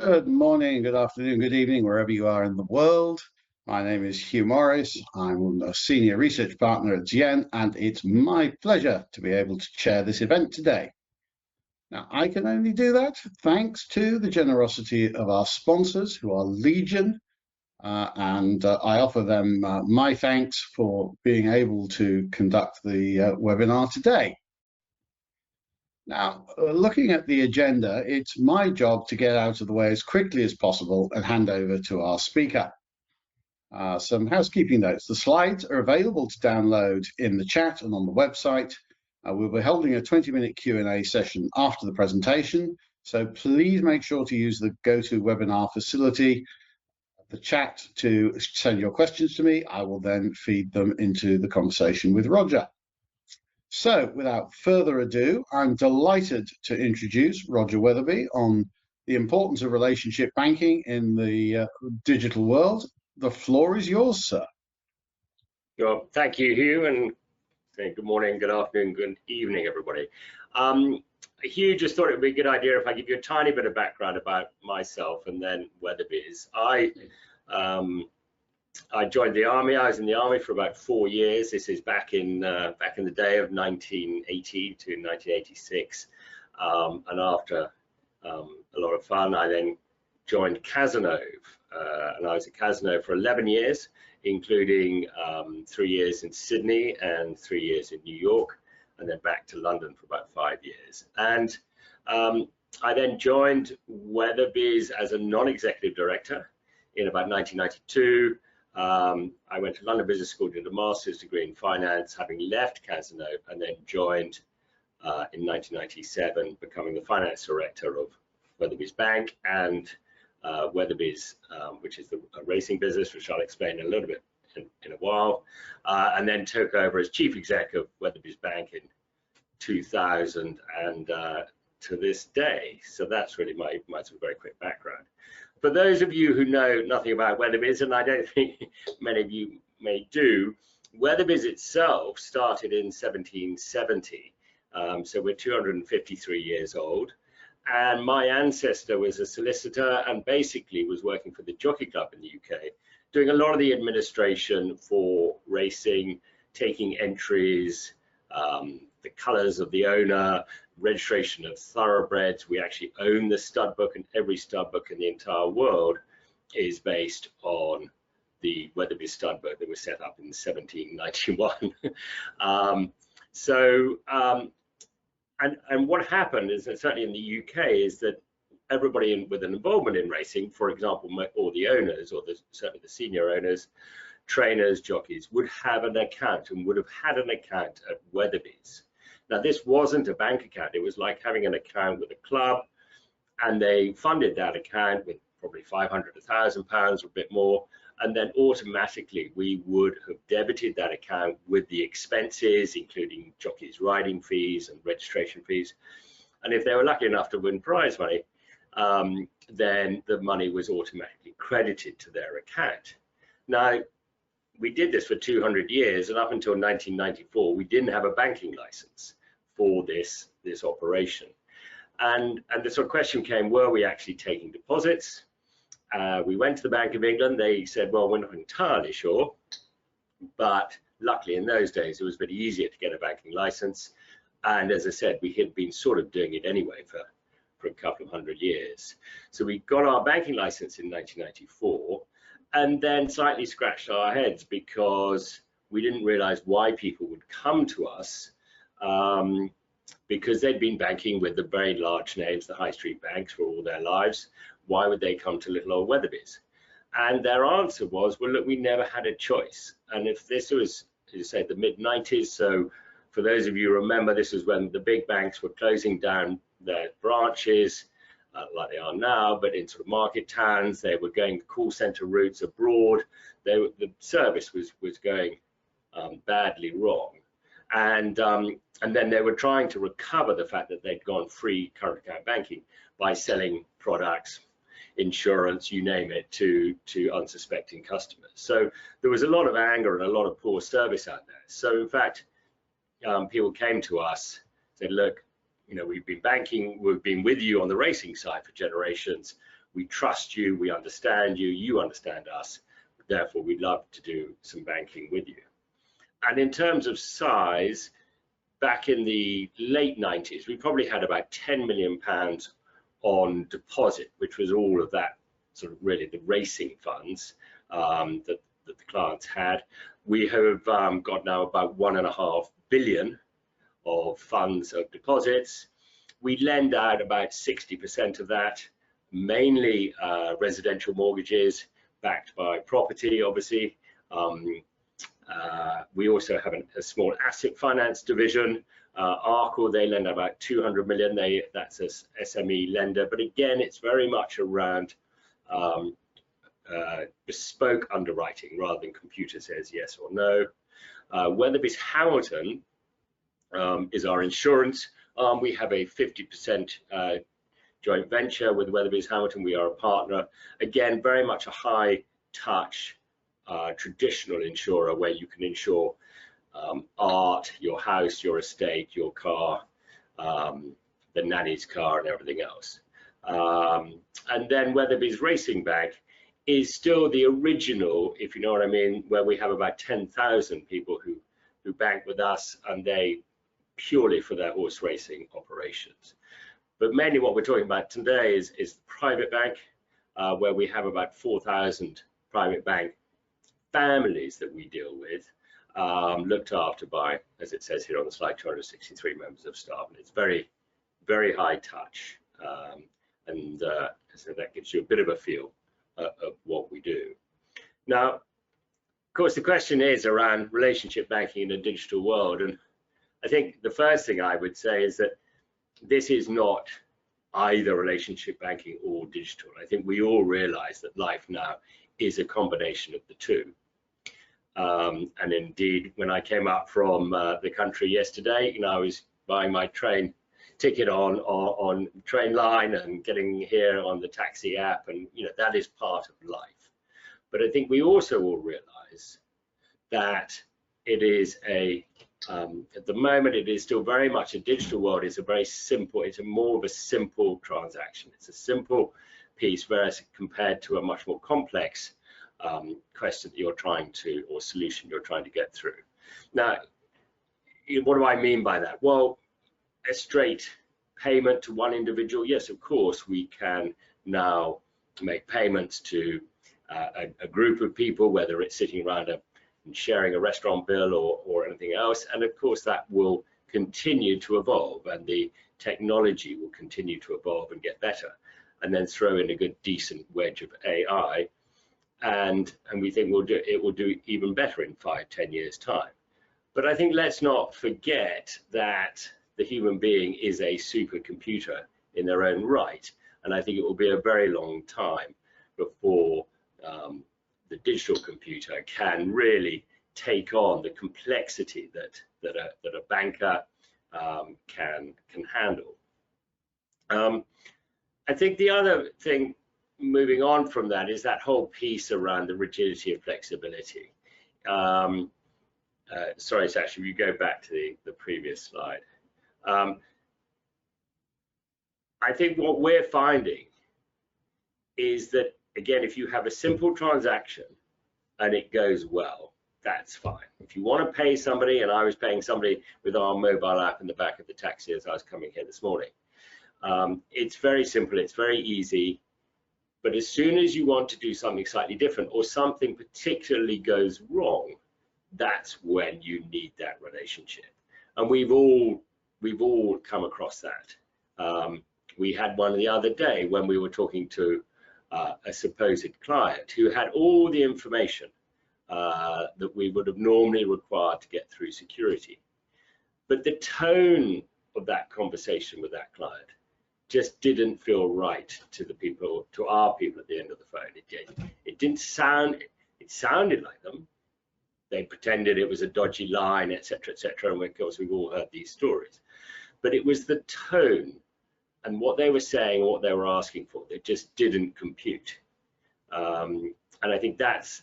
Good morning, good afternoon, good evening, wherever you are in the world. My name is Hugh Morris. I'm a senior research partner at Zien, and it's my pleasure to be able to chair this event today. Now, I can only do that thanks to the generosity of our sponsors, who are Legion, and I offer them my thanks for being able to conduct the webinar today. Now, looking at the agenda, it's my job to get out of the way as quickly as possible and hand over to our speaker. Some housekeeping notes. The slides are available to download in the chat and on the website. We'll be holding a 20-minute Q&A session after the presentation, so please make sure to use the GoToWebinar facility, the chat, to send your questions to me. I will then feed them into the conversation with Roger. So, without further ado, I'm delighted to introduce Roger Weatherby on the importance of relationship banking in the digital world. The floor is yours, sir. Well, thank you, Hugh, and good morning, good afternoon, good evening, everybody. Hugh just thought it would be a good idea if I give you a tiny bit of background about myself and then Weatherbys. I joined the army. I was in the army for about 4 years. This is back in the day of 1980 to 1986. And after a lot of fun, I then joined Cazenove, and I was at Cazenove for 11 years, including 3 years in Sydney and 3 years in New York, and then back to London for about 5 years. And I then joined Weatherbys as a non-executive director in about 1992. I went to London Business School, did a master's degree in finance, having left Cazenove, and then joined in 1997, becoming the finance director of Weatherbys Bank and Weatherbys, which is a racing business, which I'll explain a little bit in a while, and then took over as chief exec of Weatherbys Bank in 2000 and to this day. So that's really my sort of very quick background. For those of you who know nothing about Weatherbys, and I don't think many of you may do, Weatherbys itself started in 1770, so we're 253 years old. And my ancestor was a solicitor and basically was working for the Jockey Club in the UK, doing a lot of the administration for racing, taking entries, the colours of the owner, registration of thoroughbreds. We actually own the stud book, and every stud book in the entire world is based on the Weatherby stud book that was set up in 1791. And what happened is that certainly in the UK is that everybody with an involvement in racing, for example, all the owners, or certainly the senior owners, trainers, jockeys, would have an account and would have had an account at Weatherbys. Now, this wasn't a bank account. It was like having an account with a club, and they funded that account with probably £500, £1,000 or a bit more, and then automatically we would have debited that account with the expenses, including jockeys' riding fees and registration fees. And if they were lucky enough to win prize money, then the money was automatically credited to their account. Now, we did this for 200 years, and up until 1994, we didn't have a banking license for this operation. And the sort of question came, were we actually taking deposits? We went to the Bank of England. They said, well, we're not entirely sure, but luckily in those days it was a bit easier to get a banking license. And as I said, we had been sort of doing it anyway for a couple of 100 years. So we got our banking license in 1994, and then slightly scratched our heads because we didn't realize why people would come to us, because they'd been banking with the very large names, the high street banks, for all their lives. Why would they come to little old Weatherbys? And their answer was, well, look, we never had a choice. And if this was, as you say, the mid-90s, so for those of you who remember, this was when the big banks were closing down their branches, like they are now, but in sort of market towns. They were going call center routes abroad. The service was going badly wrong, and then they were trying to recover the fact that they'd gone free current account banking by selling products, insurance, you name it, to unsuspecting customers. So there was a lot of anger and a lot of poor service out there. So in fact, people came to us, said, look, you know, we've been banking, we've been with you on the racing side for generations. we trust you, we understand you, you understand us, therefore we'd love to do some banking with you. And in terms of size, back in the late 90s, we probably had about 10 million pounds on deposit, which was all of that sort of really the racing funds that the clients had. We have got now about 1.5 billion of funds of deposits. We lend out about 60% of that, mainly residential mortgages backed by property, obviously. We also have a small asset finance division. Arkle, they lend about 200 million. That's a SME lender, but again, it's very much around bespoke underwriting rather than computer says yes or no. Weatherbys Hamilton is our insurance arm. We have a 50% joint venture with Weatherbys Hamilton. We are a partner. Again, very much a high touch traditional insurer where you can insure art, your house, your estate, your car, the nanny's car and everything else. And then Weatherbys Racing Bank is still the original, if you know what I mean, where we have about 10,000 people who bank with us, and they purely for their horse racing operations. But mainly what we're talking about today is the private bank, where we have about 4,000 private bank families that we deal with, looked after by, as it says here on the slide, 263 members of staff. And it's very, very high touch. So that gives you a bit of a feel of what we do. Now, of course, the question is around relationship banking in a digital world. And I think the first thing I would say is that this is not either relationship banking or digital. I think we all realize that life now is a combination of the two. And indeed, when I came up from the country yesterday, I was buying my train ticket on train line and getting here on the taxi app, and that is part of life. But I think we also will realize that it is at the moment it is still very much a digital world. It's a very simple, it's more of a simple transaction. It's a simple piece, whereas compared to a much more complex question that you're trying to, or solution you're trying to get through. Now, what do I mean by that? Well, a straight payment to one individual, yes, of course, we can now make payments to a group of people, whether it's sitting around and sharing a restaurant bill or anything else. And of course, that will continue to evolve, and the technology will continue to evolve and get better. And then throw in a good, decent wedge of AI, and we think it will do even better in 5-10 years time. But I think let's not forget that the human being is a supercomputer in their own right, and I think it will be a very long time before the digital computer can really take on the complexity that a banker can handle. I think the other thing, moving on from that, is that whole piece around the rigidity and flexibility. Sorry, Sash, if you go back to the previous slide. I think what we're finding is that, again, if you have a simple transaction and it goes well, that's fine. If you want to pay somebody, and I was paying somebody with our mobile app in the back of the taxi as I was coming here this morning, it's very simple, it's very easy. But as soon as you want to do something slightly different, or something particularly goes wrong, that's when you need that relationship. And we've all come across that. We had one the other day when we were talking to a supposed client who had all the information that we would have normally required to get through security. But the tone of that conversation with that client just didn't feel right to the people, to our people at the end of the phone. It didn't sound, it sounded like them. They pretended it was a dodgy line, etc., etc. And of course, we've all heard these stories. But it was the tone and what they were saying, what they were asking for, that just didn't compute. And I think that's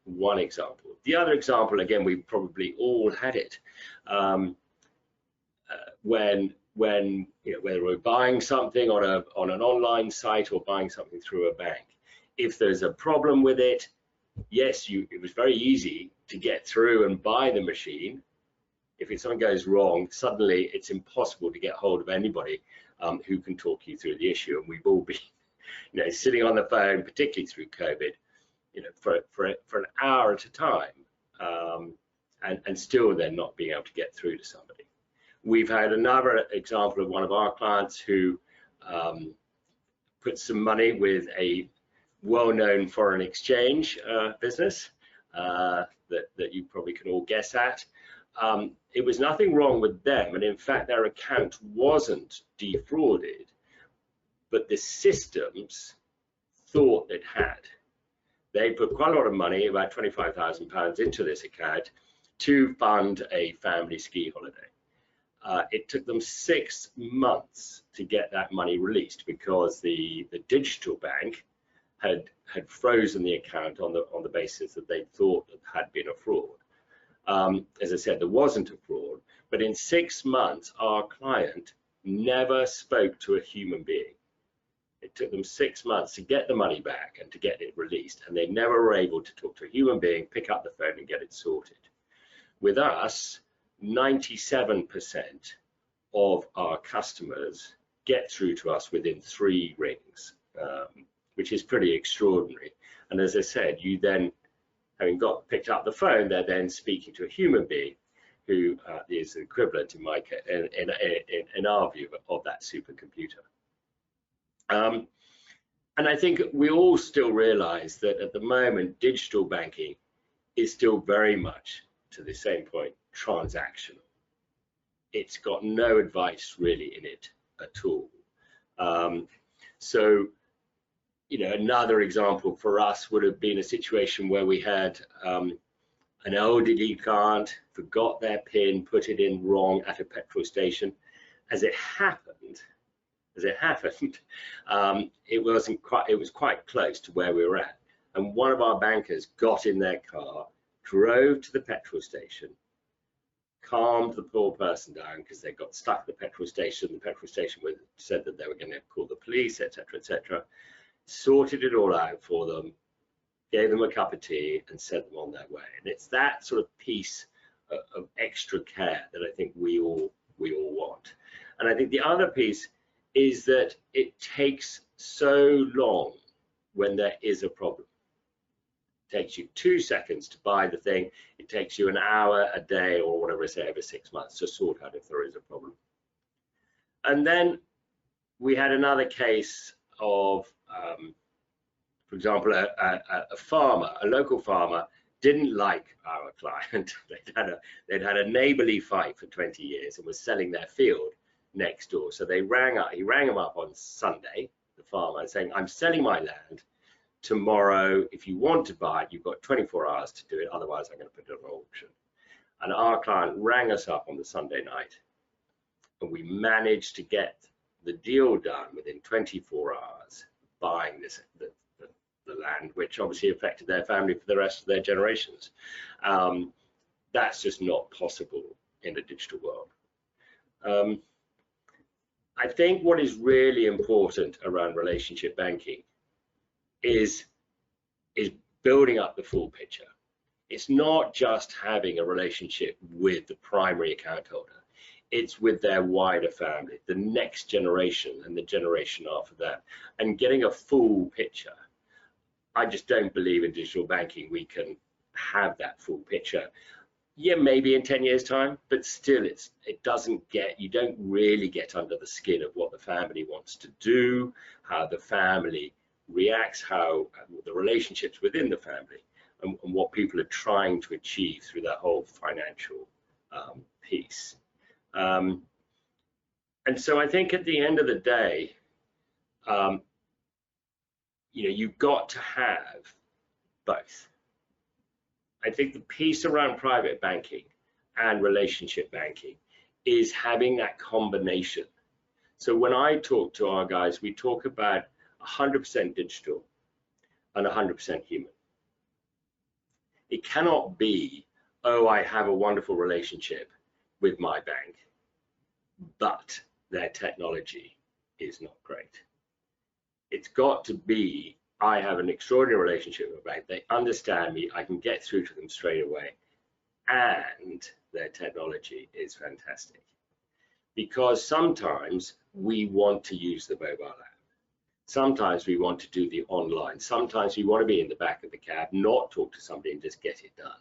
one example. The other example, again, we probably all had it, when when, whether we're buying something on an online site or buying something through a bank. If there's a problem with it, yes, it was very easy to get through and buy the machine. If something goes wrong, suddenly it's impossible to get hold of anybody who can talk you through the issue. And we've all been, sitting on the phone, particularly through COVID, for an hour at a time, and still then not being able to get through to somebody. We've had another example of one of our clients who put some money with a well-known foreign exchange business that you probably can all guess at. It was nothing wrong with them, and in fact their account wasn't defrauded, but the systems thought it had. They put quite a lot of money, about £25,000 into this account to fund a family ski holiday. It took them 6 months to get that money released because the digital bank had frozen the account on the basis that they thought it had been a fraud. As I said, there wasn't a fraud, but in 6 months, our client never spoke to a human being. It took them 6 months to get the money back and to get it released, and they never were able to talk to a human being, pick up the phone and get it sorted. With us, 97% of our customers get through to us within 3 rings, which is pretty extraordinary. And as I said, you then, having picked up the phone, they're then speaking to a human being who is the equivalent, in our view, of that supercomputer. And I think we all still realize that at the moment, digital banking is still very much, to the same point, transactional. It's got no advice really in it at all. So, another example for us would have been a situation where we had an elderly client forgot their PIN, put it in wrong at a petrol station. As it happened, it was quite close to where we were at. And one of our bankers got in their car, drove to the petrol station, calmed the poor person down because they got stuck at the petrol station. The petrol station said that they were going to call the police, etc., etc. Sorted it all out for them, gave them a cup of tea, and sent them on their way. And it's that sort of piece of extra care that I think we all want. And I think the other piece is that it takes so long when there is a problem. It takes you 2 seconds to buy the thing. It takes you an hour, a day, or whatever I say, over 6 months to sort out if there is a problem. And then we had another case of, for example, a local farmer didn't like our client. They'd had a neighborly fight for 20 years and was selling their field next door. So he rang him up on Sunday, the farmer, saying, I'm selling my land tomorrow. If you want to buy it, you've got 24 hours to do it. Otherwise, I'm going to put it on auction. And our client rang us up on the Sunday night, and we managed to get the deal done within 24 hours, buying the land, which obviously affected their family for the rest of their generations. That's just not possible in the digital world. I think what is really important around relationship banking is building up the full picture. It's not just having a relationship with the primary account holder. It's with their wider family, the next generation and the generation after that, and getting a full picture. I just don't believe in digital banking we can have that full picture. Yeah, maybe in 10 years' time, but still you don't really get under the skin of what the family wants to do, how the family reacts, how the relationships within the family, and what people are trying to achieve through that whole financial piece. And so I think at the end of the day, you've got to have both. I think the piece around private banking and relationship banking is having that combination. So when I talk to our guys, we talk about 100% digital and 100% human. It cannot be, oh, I have a wonderful relationship with my bank, but their technology is not great. It's got to be, I have an extraordinary relationship with a bank, they understand me, I can get through to them straight away, and their technology is fantastic. Because sometimes we want to use the mobile app. Sometimes we want to do the online. Sometimes we want to be in the back of the cab, not talk to somebody and just get it done.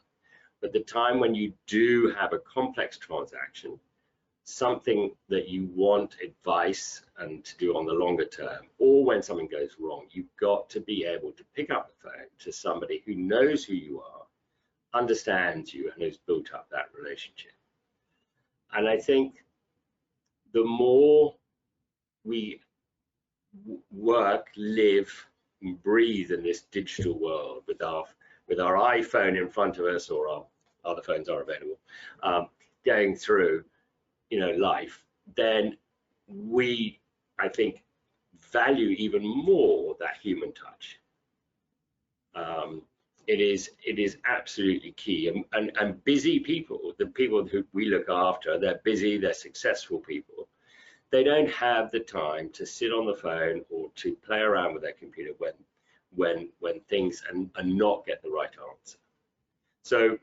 But the time when you do have a complex transaction, something that you want advice and to do on the longer term, or when something goes wrong, you've got to be able to pick up the phone to somebody who knows who you are, understands you, and has built up that relationship. And I think the more we work, live, and breathe in this digital world with our iPhone in front of us, or our other phones are available, going through, you know, life, then we, I think, value even more that human touch. It is absolutely key, and busy people, the people who we look after, they're busy, they're successful people. They don't have the time to sit on the phone or to play around with their computer when things and not get the right answer. So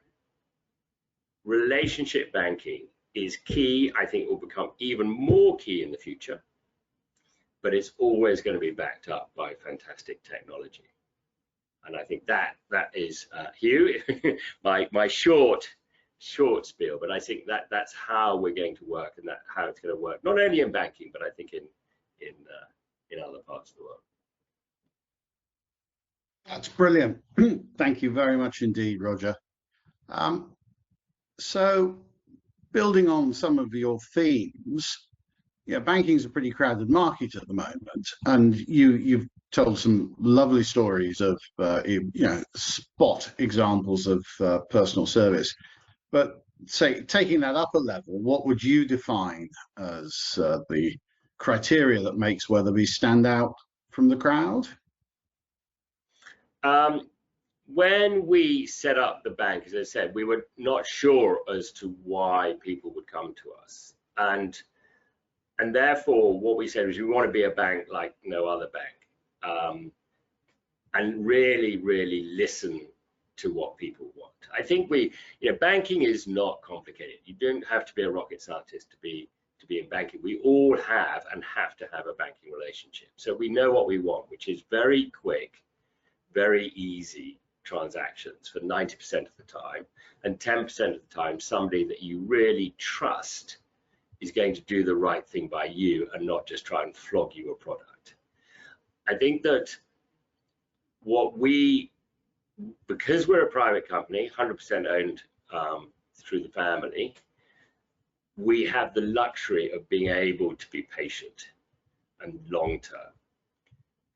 relationship banking is key. I think it will become even more key in the future, but it's always going to be backed up by fantastic technology. And I think that is Hugh, my short spiel, but I think that's how we're going to work, and that how it's going to work, not only in banking, but I think in other parts of the world. That's brilliant. Thank you very much indeed, Roger. So building on some of your themes, yeah, banking is a pretty crowded market at the moment, and you've told some lovely stories of you know, spot examples of personal service. But say, taking that up a level, what would you define as the criteria that makes Weatherby stand out from the crowd? When we set up the bank, as I said, we were not sure as to why people would come to us, and therefore what we said was we want to be a bank like no other bank, and really listen to what people want. I think banking is not complicated. You don't have to be a rocket scientist to be in banking. We all have and have to have a banking relationship. So we know what we want, which is very quick, very easy transactions for 90% of the time, and 10% of the time somebody that you really trust is going to do the right thing by you and not just try and flog you a product. I think that because we're a private company, 100% owned through the family, we have the luxury of being able to be patient and long-term.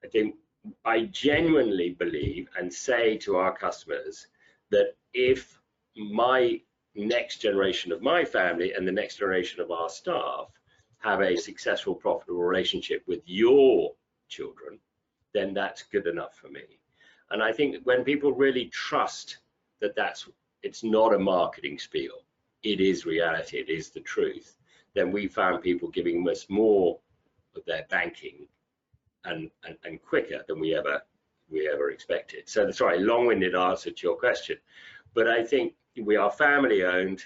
I think I genuinely believe and say to our customers that if my next generation of my family and the next generation of our staff have a successful, profitable relationship with your children, then that's good enough for me. And I think when people really trust that it's not a marketing spiel, it is reality, it is the truth, then we found people giving us more of their banking and quicker than we ever expected. So sorry, long-winded answer to your question, but I think we are family owned.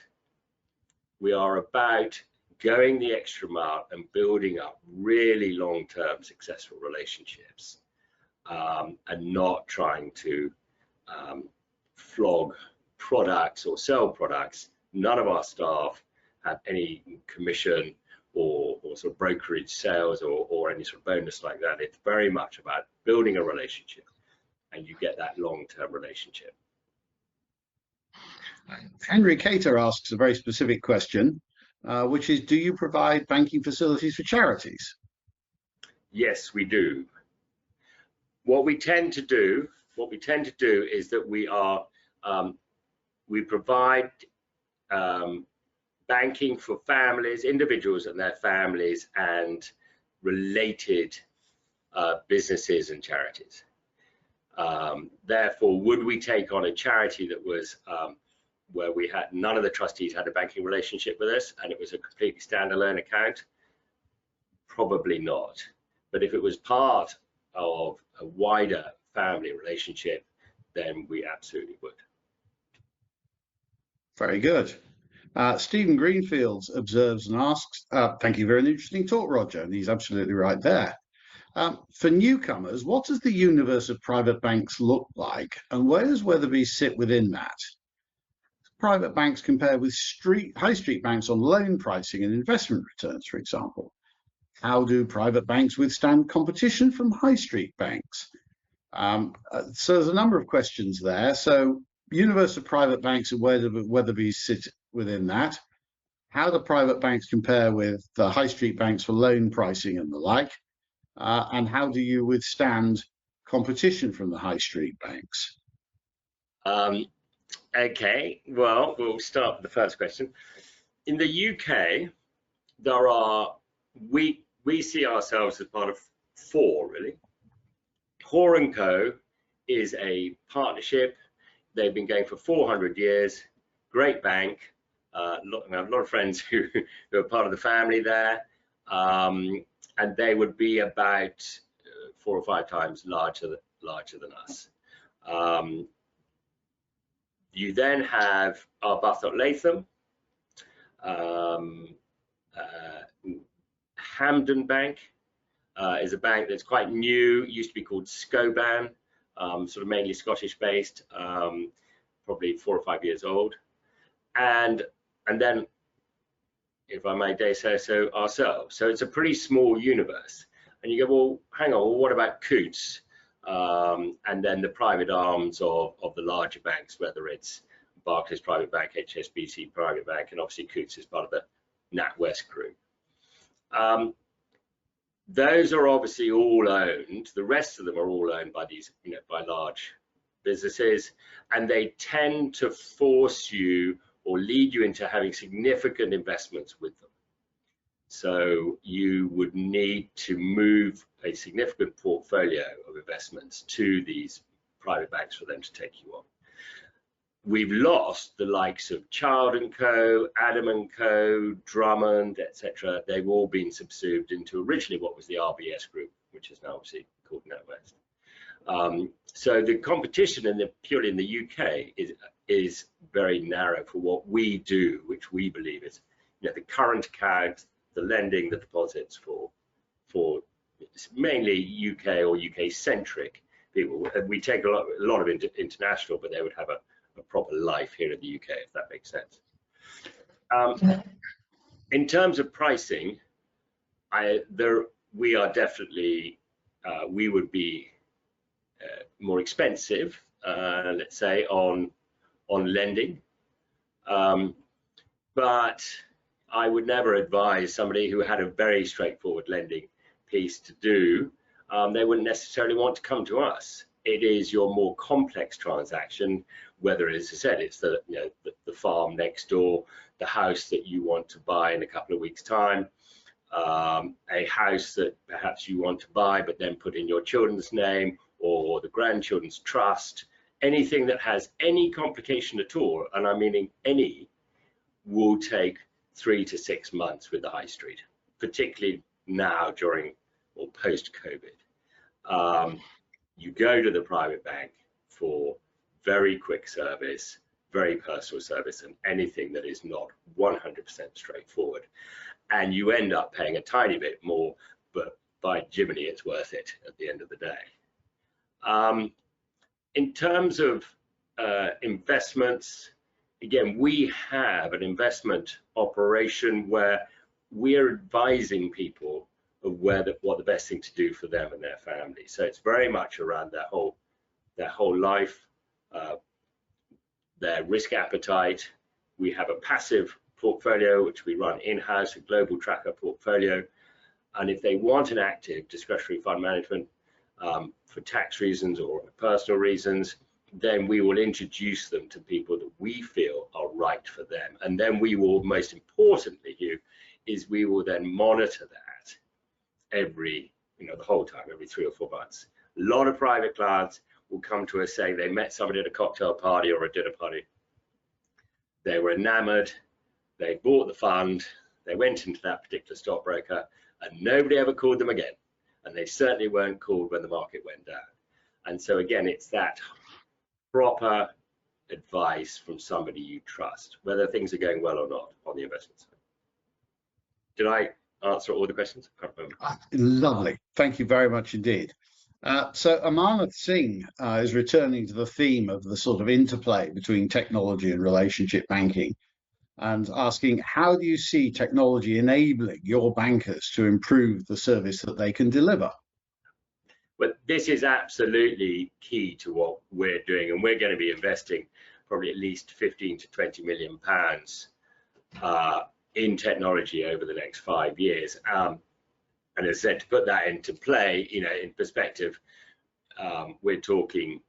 We are about going the extra mile and building up really long-term successful relationships, and not trying to flog products or sell products. None of our staff have any commission or sort of brokerage sales or any sort of bonus like that. It's very much about building a relationship, and you get that long-term relationship. Henry Cater asks a very specific question, which is, do you provide banking facilities for charities? Yes, we do. What we tend to do is that we provide banking for families, individuals and their families, and related businesses and charities. Therefore, would we take on a charity that was where we had none of the trustees had a banking relationship with us and it was a completely standalone account? probably not. But if it was part of a wider family relationship, then we absolutely would. Very good. Stephen Greenfields observes and asks, thank you for an interesting talk, Roger, and he's absolutely right there. For newcomers, what does the universe of private banks look like, and where does Weatherby sit within that? Private banks compare with high street banks on loan pricing and investment returns, for example. How do private banks withstand competition from high street banks? So there's a number of questions there. So universe of private banks and where do Weatherby sit within that? How do private banks compare with the high street banks for loan pricing and the like? And how do you withstand competition from the high street banks? Okay, well, we'll start with the first question. In the UK, there are, we see ourselves as part of four, really. Hoare & Co. is a partnership. They've been going for 400 years. Great bank. I have a lot of friends who are part of the family there. And they would be about 4 or 5 times larger than us. You then have Arbuthnot Latham, Hampden Bank is a bank that's quite new, used to be called Scoban, sort of mainly Scottish based, probably 4 or 5 years old. And then, if I may dare say so, ourselves. So it's a pretty small universe. And you go, well, hang on, well, what about Coutts? And then the private arms of the larger banks, whether it's Barclays Private Bank, HSBC Private Bank, and obviously Coutts is part of the NatWest group. Those are obviously all owned. The rest of them are all owned by these, by large businesses, and they tend to force you or lead you into having significant investments with them. So you would need to move a significant portfolio of investments to these private banks for them to take you on. We've lost the likes of Child & Co, Adam & Co, Drummond, etc. They've all been subsumed into originally what was the RBS group, which is now obviously called NatWest. So the competition purely in the UK is very narrow for what we do, which we believe is the current account, the lending, the deposits for mainly UK or UK centric people. We take a lot of international, but they would have a proper life here in the UK, if that makes sense. In terms of pricing, we are definitely, we would be more expensive, let's say, on lending, but I would never advise somebody who had a very straightforward lending piece to do. They wouldn't necessarily want to come to us. It is your more complex transaction, whether, as I said, it's the farm next door, the house that you want to buy in a couple of weeks' time, a house that perhaps you want to buy but then put in your children's name or the grandchildren's trust. Anything that has any complication at all, and I'm meaning any, will take 3 to 6 months with the high street, particularly now during or post-COVID. You go to the private bank for very quick service, very personal service, and anything that is not 100% straightforward. And you end up paying a tiny bit more, but by Jiminy, it's worth it at the end of the day. In terms of investments, again, we have an investment operation where we're advising people of what the best thing to do for them and their family. So it's very much around their whole life, their risk appetite. We have a passive portfolio which we run in-house, a global tracker portfolio, and if they want an active discretionary fund management for tax reasons or personal reasons, then we will introduce them to people that we feel are right for them. And then we will, most importantly, Hugh, is we will then monitor that every, the whole time, every 3 or 4 months. A lot of private clients will come to us saying they met somebody at a cocktail party or a dinner party. They were enamored, they bought the fund, they went into that particular stockbroker, and nobody ever called them again. And they certainly weren't called when the market went down. And so again, it's that proper advice from somebody you trust, whether things are going well or not on the investment side. Did I answer all the questions? I can't remember. Lovely. Thank you very much indeed. So Amanat Singh is returning to the theme of the sort of interplay between technology and relationship banking, and asking, how do you see technology enabling your bankers to improve the service that they can deliver? But this is absolutely key to what we're doing, and we're going to be investing probably at least 15 to 20 million pounds in technology over the next 5 years. And as I said, to put that into play, in perspective, we're talking,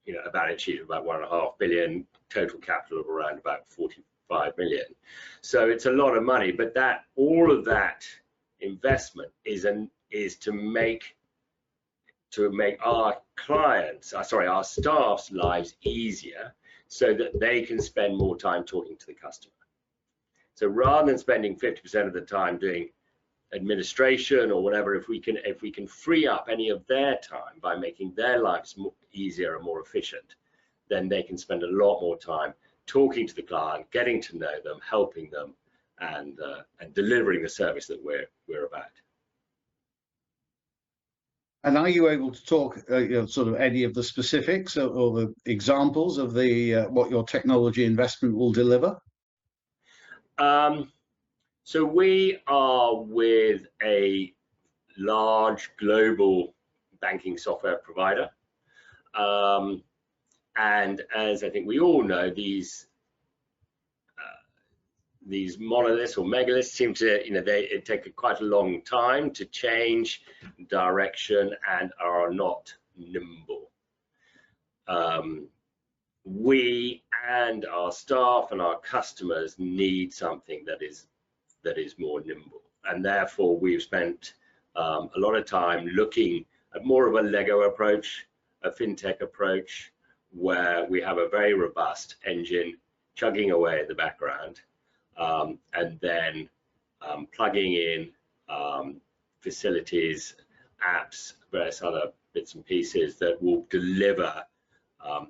a balance sheet of about 1.5 billion, total capital of around about 45 million. So it's a lot of money, but all of that investment is to make our our staff's lives easier, so that they can spend more time talking to the customer. So rather than spending 50% of the time doing administration or whatever, if we can free up any of their time by making their lives easier and more efficient, then they can spend a lot more time talking to the client, getting to know them, helping them, and delivering the service that we're about. And are you able to talk sort of any of the specifics or the examples of what your technology investment will deliver? So we are with a large global banking software provider, and as I think we all know, these monoliths or megaliths seem to, it take quite a long time to change direction and are not nimble. We and our staff and our customers need something that is more nimble, and therefore we've spent a lot of time looking at more of a Lego approach, a fintech approach, where we have a very robust engine chugging away in the background, and then plugging in facilities, apps, various other bits and pieces that will deliver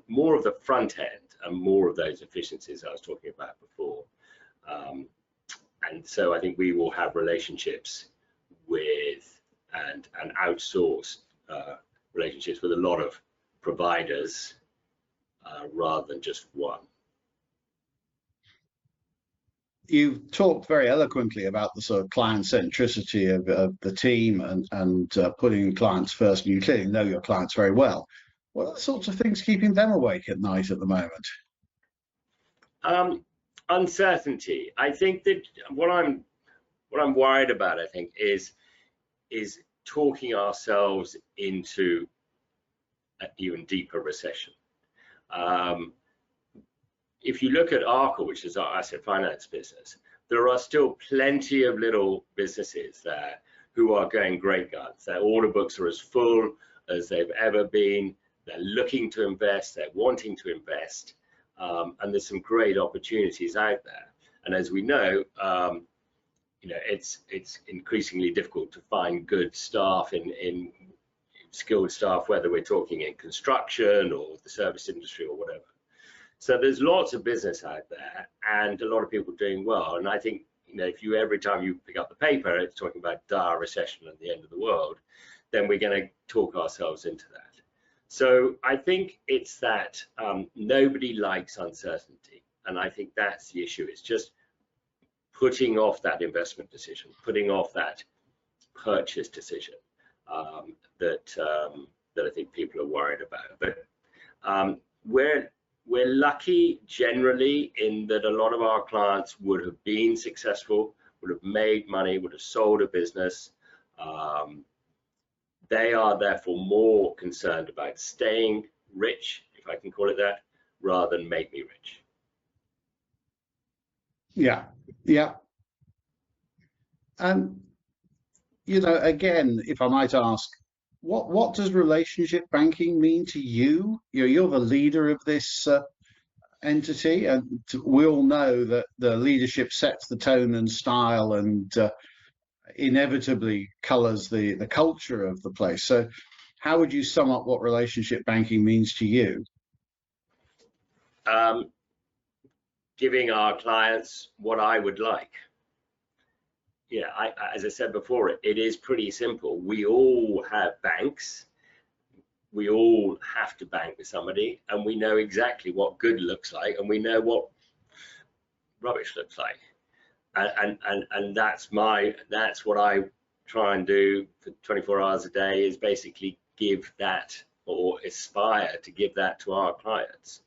more of the front end and more of those efficiencies I was talking about before. And so I think we will have relationships with and outsourced relationships with a lot of providers rather than just one. You've talked very eloquently about the sort of client centricity of the team and putting clients first, and you clearly know your clients very well. What are the sorts of things keeping them awake at night at the moment? Uncertainty. I think that what I'm worried about, I think, is talking ourselves into an even deeper recession. If you look at Arkle, which is our asset finance business, there are still plenty of little businesses there who are going great guns. Their order books are as full as they've ever been. They're looking to invest, they're wanting to invest, and there's some great opportunities out there. And as we know, it's increasingly difficult to find good staff in skilled staff, whether we're talking in construction or the service industry or whatever. So there's lots of business out there and a lot of people doing well. And I think, if every time you pick up the paper, it's talking about dire recession and the end of the world, then we're going to talk ourselves into that. So I think it's that nobody likes uncertainty. And I think that's the issue. It's just putting off that investment decision, putting off that purchase decision that I think people are worried about. But we're lucky generally in that a lot of our clients would have been successful, would have made money, would have sold a business. They are therefore more concerned about staying rich, if I can call it that, rather than make me rich. Yeah, yeah. And, again, if I might ask, what does relationship banking mean to you? You're the leader of this entity, and we all know that the leadership sets the tone and style, and inevitably colours the culture of the place. So how would you sum up what relationship banking means to you? Giving our clients what I would like. Yeah, as I said before, it is pretty simple. We all have banks. We all have to bank with somebody, and we know exactly what good looks like, and we know what rubbish looks like. And that's what I try and do for 24 hours a day, is basically give that, or aspire to give that to our clients.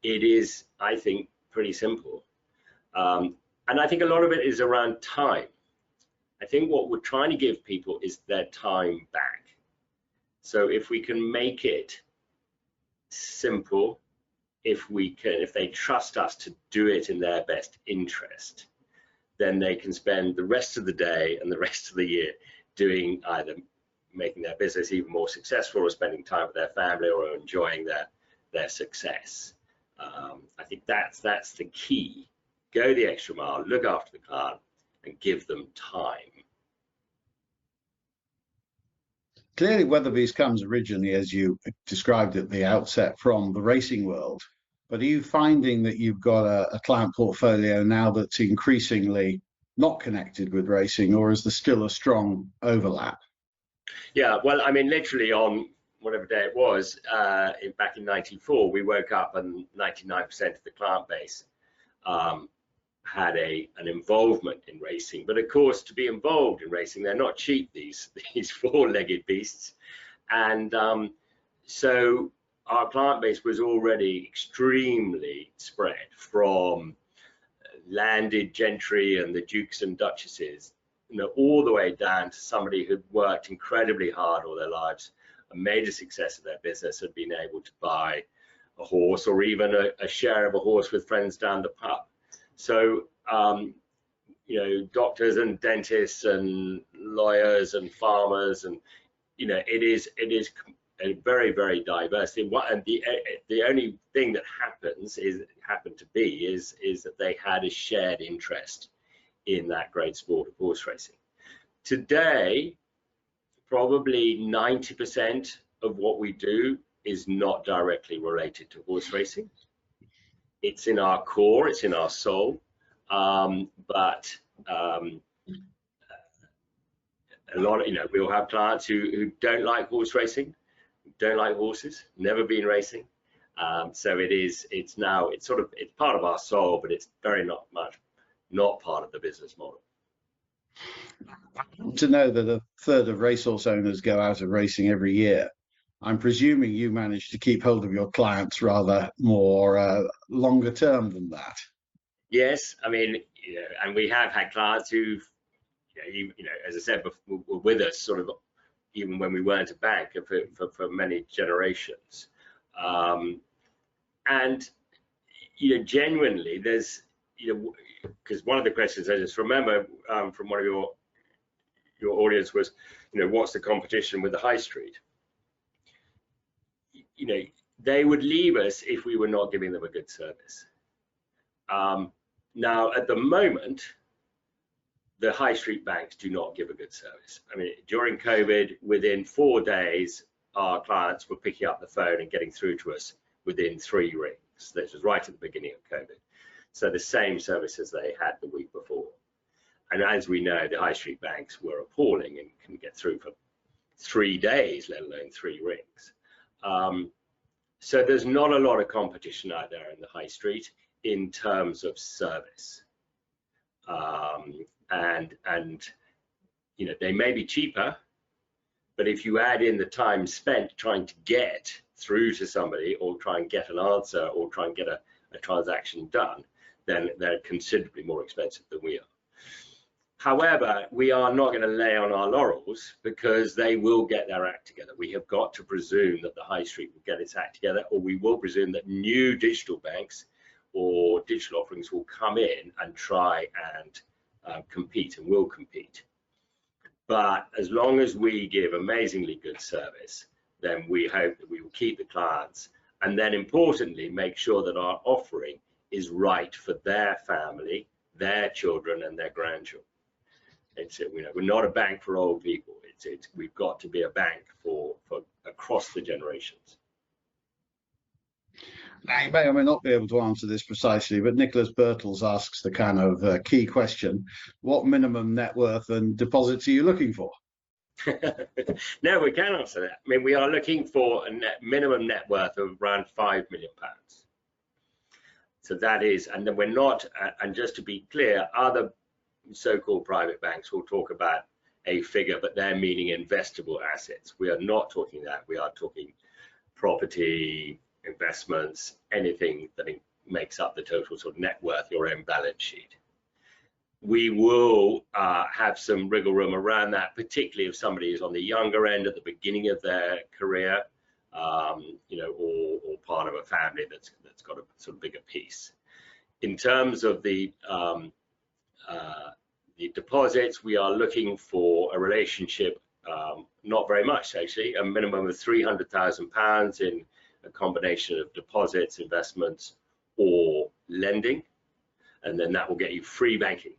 It is, I think, pretty simple. And I think a lot of it is around time. I think what we're trying to give people is their time back. So if we can make it simple, if they trust us to do it in their best interest, then they can spend the rest of the day and the rest of the year doing either making their business even more successful, or spending time with their family, or enjoying their success. I think that's the key. Go the extra mile, look after the client, and give them time. Clearly, Weatherbys comes originally, as you described at the outset, from the racing world. But are you finding that you've got a client portfolio now that's increasingly not connected with racing, or is there still a strong overlap? Yeah, well, I mean, literally on whatever day it was, back in '94, we woke up and 99% of the client base had an involvement in racing. But of course, to be involved in racing, they're not cheap, these four-legged beasts. And so our client base was already extremely spread, from landed gentry and the dukes and duchesses, all the way down to somebody who'd worked incredibly hard all their lives and made a success of their business, had been able to buy a horse, or even a share of a horse with friends down the pub. So, doctors and dentists and lawyers and farmers, and it is a very, very diverse thing. And the only thing that happened to be that they had a shared interest in that great sport of horse racing. Today, probably 90% of what we do is not directly related to horse racing. It's in our core, it's in our soul, but a lot of, we'll have clients who don't like horse racing, don't like horses, never been racing. So it's part of our soul, but it's very not part of the business model. To know that a third of racehorse owners go out of racing every year. I'm presuming you manage to keep hold of your clients rather more longer term than that. Yes, I mean, and we have had clients who, as I said, were with us sort of even when we weren't a bank for many generations. And genuinely, there's because one of the questions I just remember from one of your audience was, what's the competition with the high street? They would leave us if we were not giving them a good service. Now, at the moment, the high street banks do not give a good service. I mean, during COVID, within 4 days, our clients were picking up the phone and getting through to us within 3 rings. This was right at the beginning of COVID. So the same service as they had the week before. And as we know, the high street banks were appalling and can get through for 3 days, let alone 3 rings. So there's not a lot of competition out there in the high street in terms of service. And they may be cheaper, but if you add in the time spent trying to get through to somebody, or try and get an answer, or try and get a transaction done, then they're considerably more expensive than we are. However, we are not going to lay on our laurels, because they will get their act together. We have got to presume that the high street will get its act together, or we will presume that new digital banks or digital offerings will come in and try and compete, and will compete. But as long as we give amazingly good service, then we hope that we will keep the clients, and then importantly, make sure that our offering is right for their family, their children, and their grandchildren. we're not a bank for old people. We've got to be a bank for across the generations. Now, you may or may not be able to answer this precisely, but Nicholas Birtles asks the kind of key question: what minimum net worth and deposits are you looking for? No, we can answer that. I mean, we are looking for a minimum net worth of around £5 million. So that is, and then we're not, and just to be clear, other so-called private banks will talk about a figure, but they're meaning investable assets. We are not talking that. We are talking property, investments, anything that makes up the total sort of net worth, your own balance sheet. We will have some wriggle room around that, particularly if somebody is on the younger end at the beginning of their career, or part of a family that's got a sort of bigger piece. In terms of the deposits, we are looking for a relationship, not very much actually, a minimum of £300,000 in a combination of deposits, investments, or lending, and then that will get you free banking.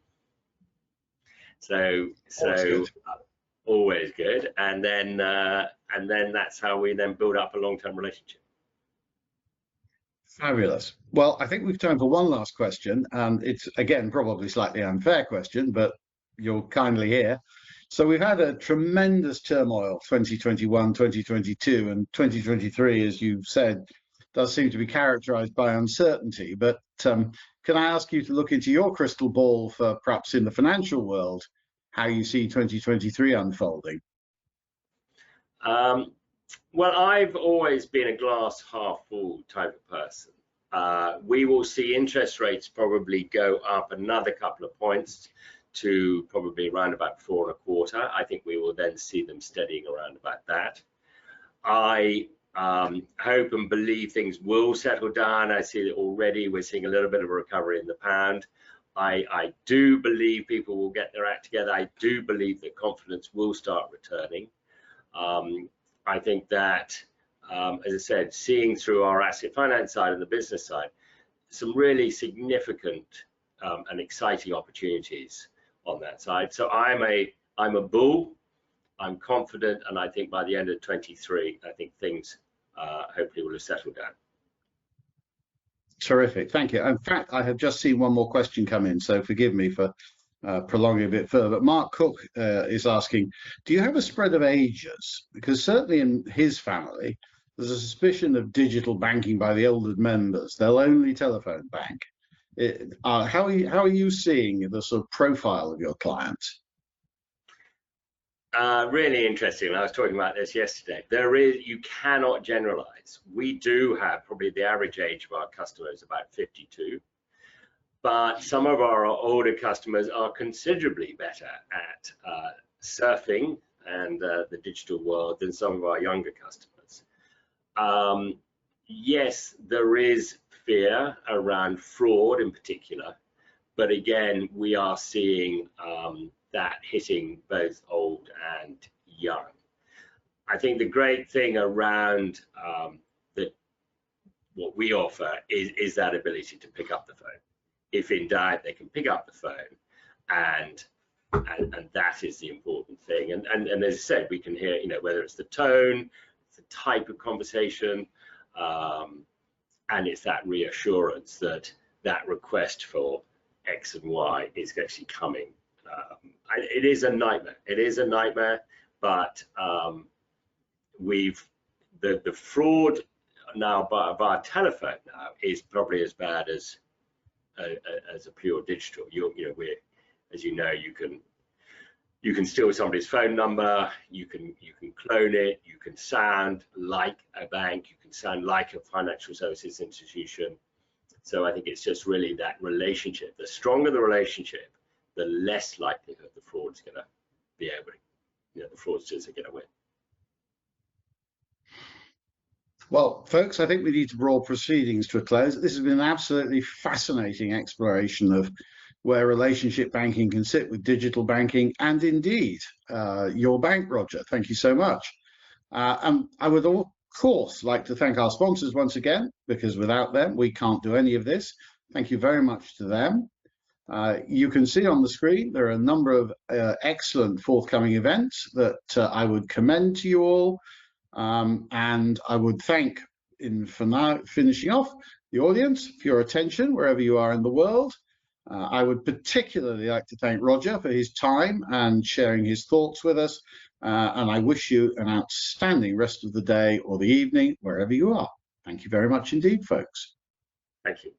So always good, and then that's how we then build up a long-term relationship. Fabulous. Well, I think we've time for one last question, and it's again probably slightly unfair question, but you'll kindly hear. So we've had a tremendous turmoil, 2021, 2022, and 2023, as you've said, does seem to be characterized by uncertainty. But can I ask you to look into your crystal ball for perhaps in the financial world, how you see 2023 unfolding? Well, I've always been a glass half full type of person. We will see interest rates probably go up another couple of points to probably around about 4.25. I think we will then see them steadying around about that. I hope and believe things will settle down. I see that already we're seeing a little bit of a recovery in the pound. I do believe people will get their act together. I do believe that confidence will start returning. I think that, as I said, seeing through our asset finance side and the business side, some really significant and exciting opportunities on that side. So I'm a bull. I'm confident, and I think by the end of 23, I think things hopefully will have settled down. Terrific, thank you. In fact, I have just seen one more question come in, so forgive me for prolonging a bit further. But Mark Cook is asking, do you have a spread of ages? Because certainly in his family, there's a suspicion of digital banking by the older members. They'll only telephone bank. How are you seeing the sort of profile of your clients? Really interesting. I was talking about this yesterday. You cannot generalize. We do have probably the average age of our customers about 52, but some of our older customers are considerably better at surfing and the digital world than some of our younger customers. Yes, there is fear around fraud in particular, but again, we are seeing that hitting both old and young. I think the great thing around what we offer is that ability to pick up the phone. If in doubt, they can pick up the phone, and that is the important thing. And as I said, we can hear, whether it's the tone, it's the type of conversation, and it's that reassurance that that request for X and Y is actually coming. It is a nightmare. It is a nightmare, but the fraud now by telephone now is probably as bad as a pure digital. As you know, you can steal somebody's phone number, you can clone it, you can sound like a bank, you can sound like a financial services institution. So I think it's just really that relationship. The stronger the relationship, the less likelihood the fraud's going to be able to, the fraudsters are going to win. Well, folks, I think we need to draw proceedings to a close. This has been an absolutely fascinating exploration of where relationship banking can sit with digital banking, and indeed your bank, Roger. Thank you so much. And I would, of course, like to thank our sponsors once again, because without them, we can't do any of this. Thank you very much to them. You can see on the screen there are a number of excellent forthcoming events that I would commend to you all, and I would thank, for now, finishing off, the audience for your attention wherever you are in the world. I would particularly like to thank Roger for his time and sharing his thoughts with us, and I wish you an outstanding rest of the day or the evening wherever you are. Thank you very much indeed, folks. Thank you.